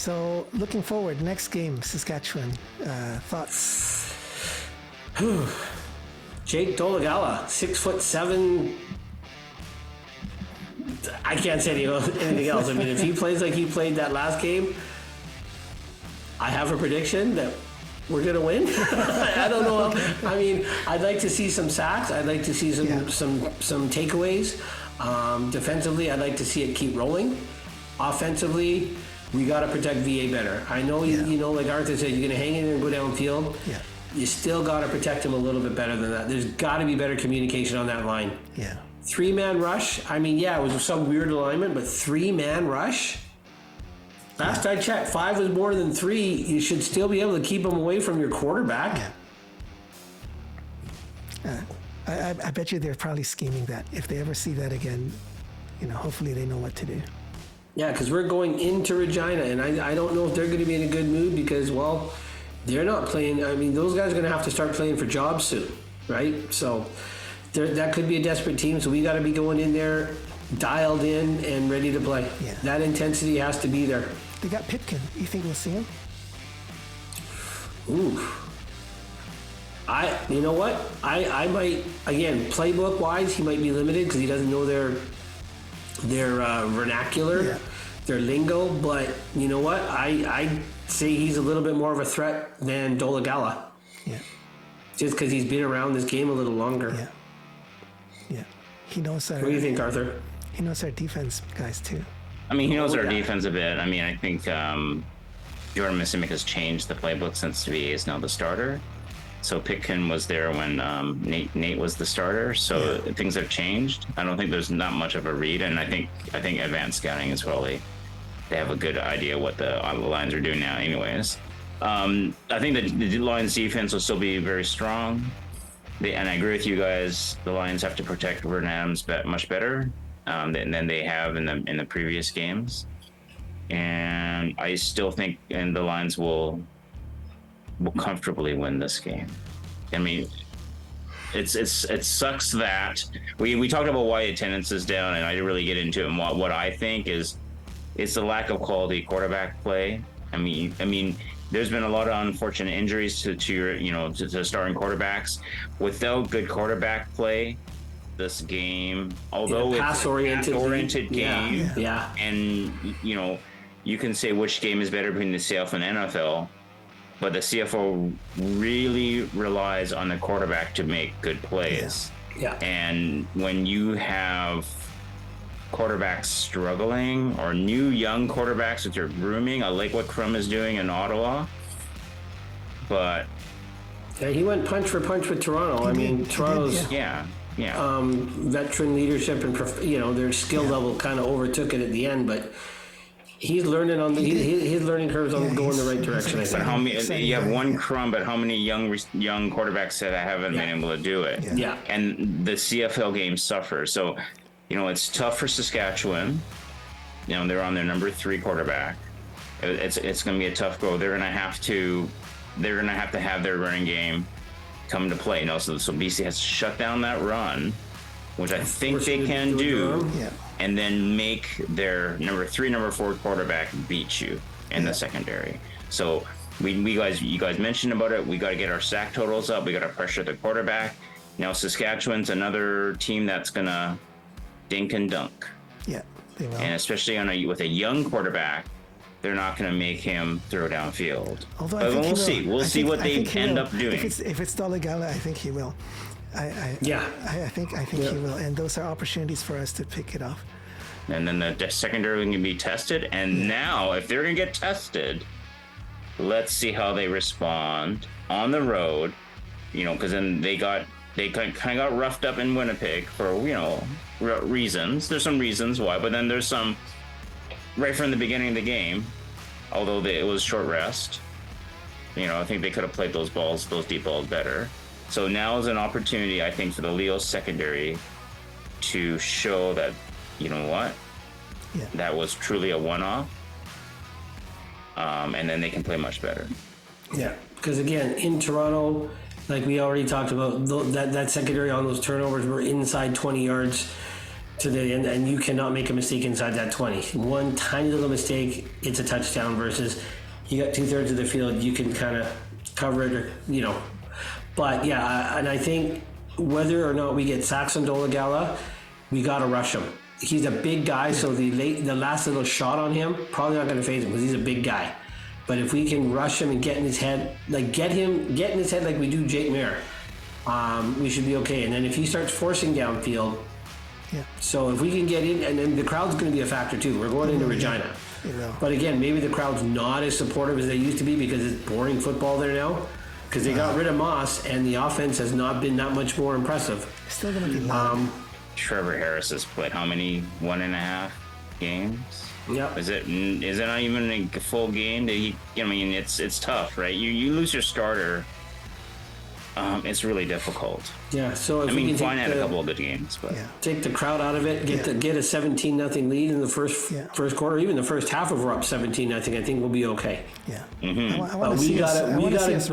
So looking forward, next game, Saskatchewan. Thoughts? Jake Dolegala, 6'7". I can't say anything else. I mean, if he plays like he played that last game, I have a prediction that we're gonna win. I don't know. I mean, I'd like to see some sacks. I'd like to see some takeaways. Defensively, I'd like to see it keep rolling. Offensively, we got to protect VA better. I know you know, like Arthur said, you're gonna hang in and go downfield. Yeah. You still got to protect him a little bit better than that. There's got to be better communication on that line. Yeah. 3-man rush. I mean, it was some weird alignment, but 3-man rush. Last I checked, 5 was more than 3. You should still be able to keep him away from your quarterback. Yeah. I bet you they're probably scheming that. If they ever see that again, hopefully they know what to do. Yeah, because we're going into Regina, and I don't know if they're going to be in a good mood because, well, they're not playing. I mean, those guys are going to have to start playing for jobs soon, right? So that could be a desperate team. So we got to be going in there, dialed in, and ready to play. Yeah. That intensity has to be there. They got Pipkin. You think we'll see him? Ooh. You know what? I might, again, playbook wise, he might be limited because he doesn't know their vernacular, their lingo. But you know what? I say he's a little bit more of a threat than Dolegala. Yeah. Just because he's been around this game a little longer. Yeah. Yeah. He knows our. What do you think, Arthur? He knows our defense guys too. I mean, he knows our defense a bit. I mean, I think Jordan Missimick has changed the playbook since VA is now the starter. So Pitkin was there when Nate was the starter. So things have changed. I don't think there's not much of a read, and I think advanced scouting as well. They have a good idea what the lines are doing now, anyways. I think the Lions defense will still be very strong. And I agree with you guys. The Lions have to protect Vernon Adams much better than they have in the previous games. And I still think the Lions will comfortably win this game. I mean, it sucks that we talked about why attendance is down, and I didn't really get into it. And what I think is it's the lack of quality quarterback play. I mean, there's been a lot of unfortunate injuries to starting quarterbacks. Without good quarterback play, this game, although it's a pass-oriented game, and you can say which game is better between the CFL and NFL, but the CFL really relies on the quarterback to make good plays. Yeah. And when you have quarterbacks struggling or new young quarterbacks that you're grooming, I like what Crum is doing in Ottawa, but he went punch for punch with Toronto. Toronto's veteran leadership and their skill level kind of overtook it at the end, but he's learning his learning curve's going the right direction. But how many? You have one Crum, but how many young quarterbacks that haven't been able to do it? Yeah. And the CFL game suffers. So, it's tough for Saskatchewan. They're on their number 3 quarterback. It's going to be a tough go. They're going to have to have their running game come to play. So BC has to shut down that run, which I think they can do. Yeah. And then make their number 3, number 4 quarterback beat you in the secondary. So you guys mentioned about it. We got to get our sack totals up. We got to pressure the quarterback. Now Saskatchewan's another team that's gonna dink and dunk. Yeah, they will. And especially with a young quarterback, they're not gonna make him throw downfield. Although we'll see. We'll see what they end up doing. If it's Dolegala, I think he will. I think he will, and those are opportunities for us to pick it off. And then the secondary can be tested. And now, if they're gonna get tested, let's see how they respond on the road. Because then they kind of got roughed up in Winnipeg for reasons. There's some reasons why, but then there's some right from the beginning of the game. Although it was short rest, I think they could have played those deep balls better. So now is an opportunity, I think, for the Leo secondary to show that, that was truly a one-off, and then they can play much better. Yeah, because again, in Toronto, like we already talked about, that secondary on those turnovers were inside 20 yards. to the end, and you cannot make a mistake inside that 20. One tiny little mistake, it's a touchdown. Versus you got 2/3 of the field, you can kind of cover it, or But yeah, and I think whether or not we get sacks on Dolagala, we got to rush him. He's a big guy, so the last little shot on him probably not going to phase him because he's a big guy. But if we can rush him and get in his head, get in his head like we do Jake Mayer, we should be okay. And then if he starts forcing downfield, so if we can get in, and then the crowd's going to be a factor too. We're going into Regina. But again, maybe the crowd's not as supportive as they used to be because it's boring football there now. Because they got rid of Moss, and the offense has not been that much more impressive. It's still going to be loud. Trevor Harris has played how many? 1.5 games? Yep. Is it not even a full game? It's tough, right? You lose your starter. It's really difficult. Yeah. So if we can Fine had a couple of good games, but take the crowd out of it, get a 17-0 lead in the first quarter, even the first half if we're up 17-0, I think we'll be okay. Yeah. Mm-hmm.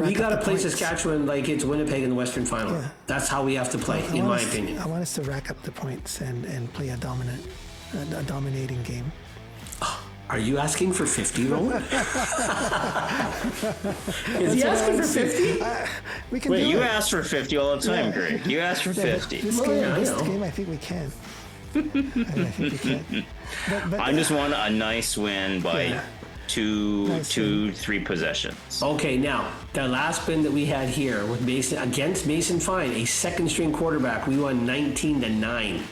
We gotta play Saskatchewan like it's Winnipeg in the Western Final. Yeah. That's how we have to play, in my opinion. I want us to rack up the points and play a dominating game. Are you asking for 50, Rowan? Is he asking for 50? We can Wait, you ask for 50 all the time, Greg. You ask for 50. This game, I think we can. I think we can. But I just want a nice win by three possessions. Okay, now, the last win that we had here with Mason against Mason Fine, a second-string quarterback, we won 19-9.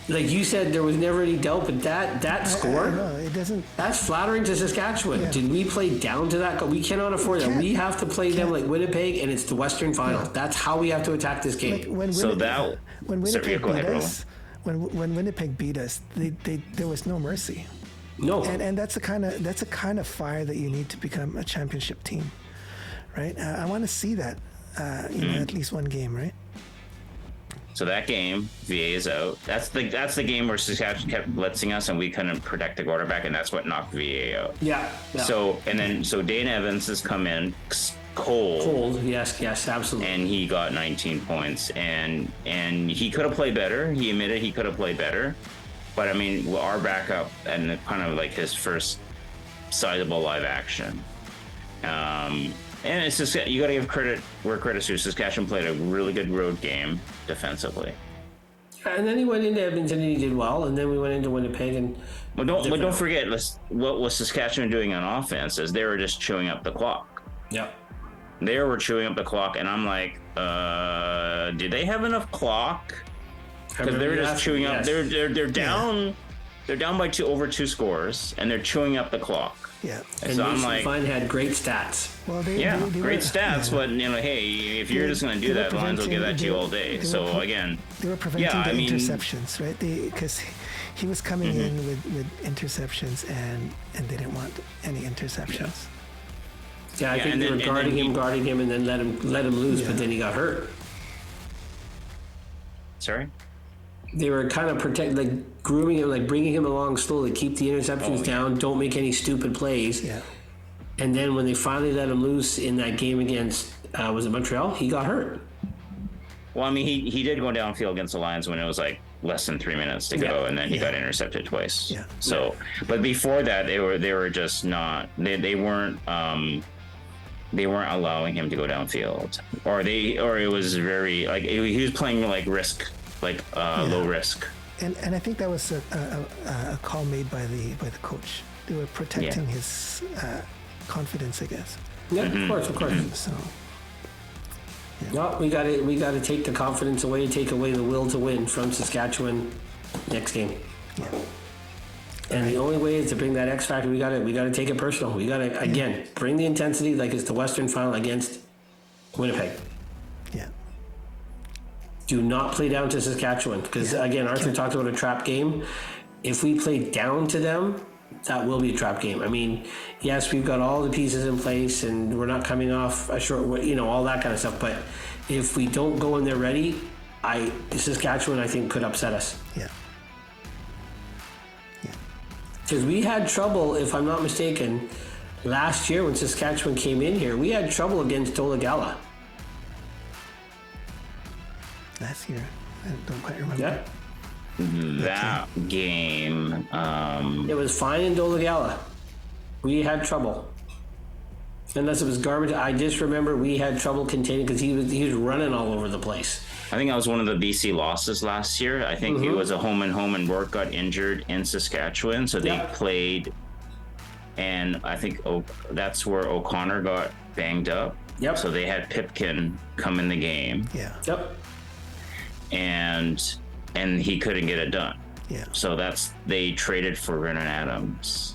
Like you said, there was never any doubt, but that score, it doesn't. That's flattering to Saskatchewan. Yeah. Did we play down to that? We cannot afford that. We have to play them like Winnipeg, and it's the Western Final. Yeah. That's how we have to attack this game. When Winnipeg beat us, there was no mercy. No, and that's the kind of fire that you need to become a championship team, right? I want to see that, at least one game, right? So that game, VA is out. That's the game where Saskatchewan kept blitzing us and we couldn't protect the quarterback, and that's what knocked VA out. Yeah. So Dane Evans has come in cold. Yes, absolutely. And he got 19 points, and he could have played better. He admitted he could have played better, but our backup and kind of like his first sizable live action. And it's just, you got to give credit where credit's due. Saskatchewan played a really good road game defensively. And then he went into Edmonton and he did well. And then we went into Winnipeg and. But don't forget what was Saskatchewan doing on offense is they were just chewing up the clock. Yeah. They were chewing up the clock, and I'm like, did they have enough clock? Because they were just chewing up. They're down. Yeah. They're down by over 2 scores, and they're chewing up the clock. Yeah, and so I'm like, Fine had great stats. Well, they great stats, but hey, if you're just going to do that, Lions will give that to you all day. So again, they were preventing the interceptions, right? Because he was coming in with interceptions, and they didn't want any interceptions. Yeah, I think they were guarding him, and then let him loose, but then he got hurt. Sorry. They were kind of grooming him, bringing him along slowly, keep the interceptions down, don't make any stupid plays. Yeah. And then when they finally let him loose in that game against, was it Montreal? He got hurt. Well, he did go downfield against the Lions when it was less than 3 minutes to go, and then he got intercepted twice. Yeah. So, but before that, they were just not. They weren't. They weren't allowing him to go downfield, or it was very he was playing risk. Low risk, and I think that was a call made by the coach. They were protecting his confidence, I guess. Yeah, of course. So, well, we got to take the confidence away, take away the will to win from Saskatchewan next game. Yeah. And the only way is to bring that X factor. We got to take it personal. We got to again bring the intensity like it's the Western Final against Winnipeg. Yeah. Do not play down to Saskatchewan because, again, Arthur talked about a trap game. If we play down to them, that will be a trap game. Yes, we've got all the pieces in place and we're not coming off a short, all that kind of stuff. But if we don't go in there ready, Saskatchewan, I think, could upset us. Yeah. Because we had trouble, if I'm not mistaken, last year when Saskatchewan came in here, we had trouble against Dolagala. Last year, I don't quite remember. that game. It was fine in Dolagala. We had trouble. Unless it was garbage. I just remember we had trouble containing because he was running all over the place. I think that was one of the BC losses last year. I think it was a home and Rourke got injured in Saskatchewan, so they played, and I think that's where O'Connor got banged up. Yep. So they had Pipkin come in the game. Yeah. Yep. And he couldn't get it done. Yeah. So they traded for Vernon Adams.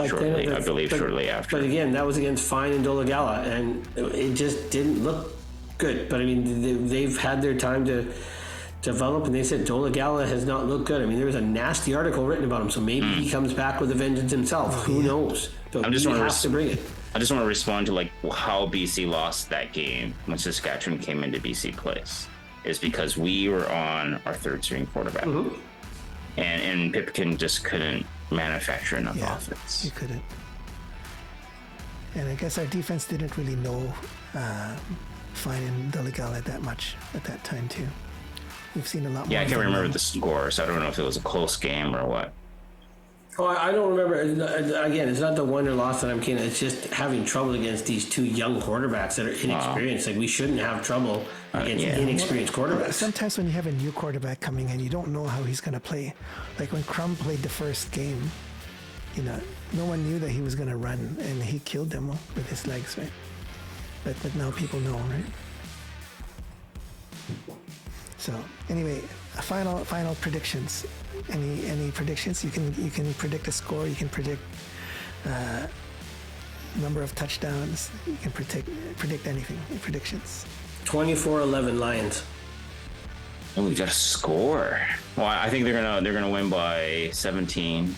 Shortly after. But again, that was against Fine and Dolagala, and it just didn't look good. But I mean, they've had their time to develop, and they said Dolagala has not looked good. I mean, there was a nasty article written about him, so maybe he comes back with a vengeance himself. Who knows? But we have to bring it. I just want to respond to how BC lost that game when Saskatchewan came into BC place is because we were on our third string quarterback, and Pipkin just couldn't manufacture enough offense. He couldn't. And I guess our defense didn't really know Fine and Dolagala that much at that time too. We've seen a lot more. Yeah, I can't remember the score, so I don't know if it was a close game or what. Oh, I don't remember. Again, it's not the win or loss that I'm kidding. It's just having trouble against these two young quarterbacks that are inexperienced. Like, we shouldn't have trouble against inexperienced quarterbacks. Sometimes when you have a new quarterback coming in, you don't know how he's going to play. Like when Crum played the first game, no one knew that he was going to run, and he killed them with his legs, right? But now people know, right? So anyway, final predictions. Any predictions? You can predict a score. You can predict number of touchdowns. You can predict anything. Predictions. 24-11 Lions. Oh, we got a score. Well, I think they're gonna win by 17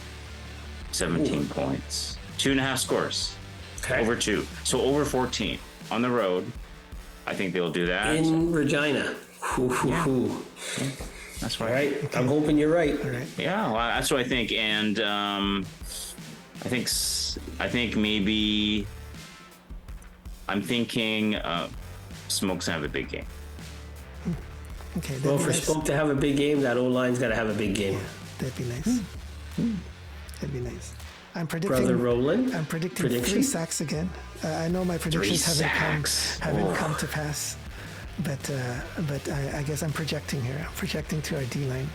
points. 2.5 scores. Okay. Over 2. So over 14 on the road. I think they'll do that. In Regina. That's right. All right. Okay. I'm hoping you're right. All right. Yeah, well, that's what I think. And I think maybe I'm thinking Smoke's gonna have a big game. Okay. Well, for Smoke to have a big game, that O-line's got to have a big game. Yeah, that'd be nice. That'd be nice. I'm predicting. Brother Roland. I'm predicting 3 sacks again. I know my predictions haven't come to pass, but I guess I'm projecting here. I'm projecting to our D-line.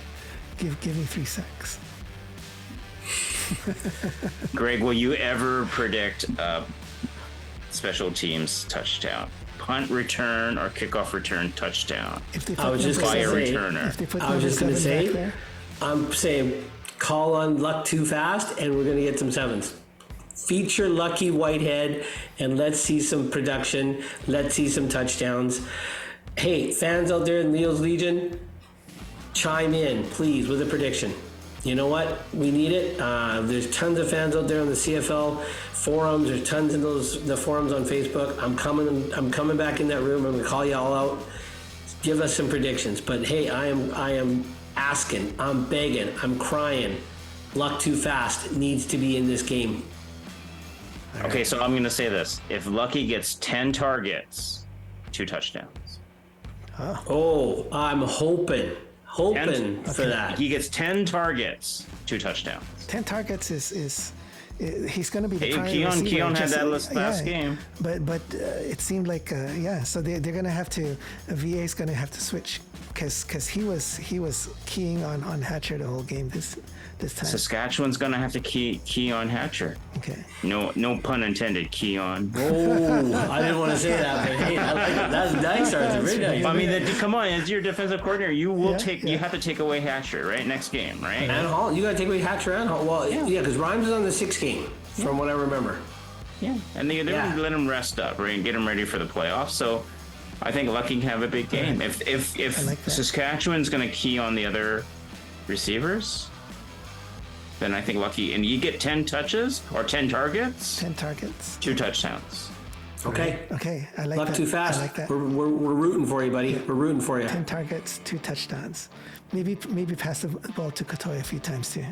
Give me 3 sacks. Greg, will you ever predict special teams touchdown? Punt return or kickoff return touchdown? If they I was just going to say, I'm saying call on Luck Too Fast, and we're going to get some 7s. Feature Lucky Whitehead, and let's see some production. Let's see some touchdowns. Hey, fans out there in Leo's Legion, chime in, please, with a prediction. You know what? We need it. There's tons of fans out there on the CFL forums. There's tons in the forums on Facebook. I'm coming back in that room. I'm going to call you all out. Give us some predictions. But hey, I am asking. I'm begging. I'm crying. Luck Too Fast needs to be in this game. Okay, so I'm going to say this. If Lucky gets 10 targets, 2 touchdowns. Oh, I'm hoping for that. He gets 10 targets, 2 touchdowns. 10 targets is he's going to be the primary receiver. Keon had that last game. But it seemed like so they're going to have to VA's going to have to switch because he was keying on Hatcher the whole game this time. Saskatchewan's going to have to key on Hatcher. Okay. No pun intended. Key on. Oh, I didn't want to say that, but hey, I like it. That's nice, Arthur. Very nice. I mean, come on, as your defensive coordinator, you will you have to take away Hatcher, right? Next game, right? And Hall, you got to take away Hatcher and Hall. Well, yeah, because Rhymes is on the 6th game, from what I remember. Yeah, and they're going to let him rest up, right, and get him ready for the playoffs. So I think Lucky can have a big game. Right. If like Saskatchewan's going to key on the other receivers, then I think Lucky, and you get 10 touches or 10 targets. 10 targets. 2 touhdowns. Okay. Okay, I like Luck that. Too Fast. I like that. We're rooting for you, buddy. We're rooting for you. 10 targets, 2 touchdowns. Maybe pass the ball to Katoy a few times too.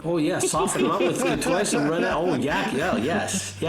Oh yeah, soften him up with twice and run out. Oh yeah, yes.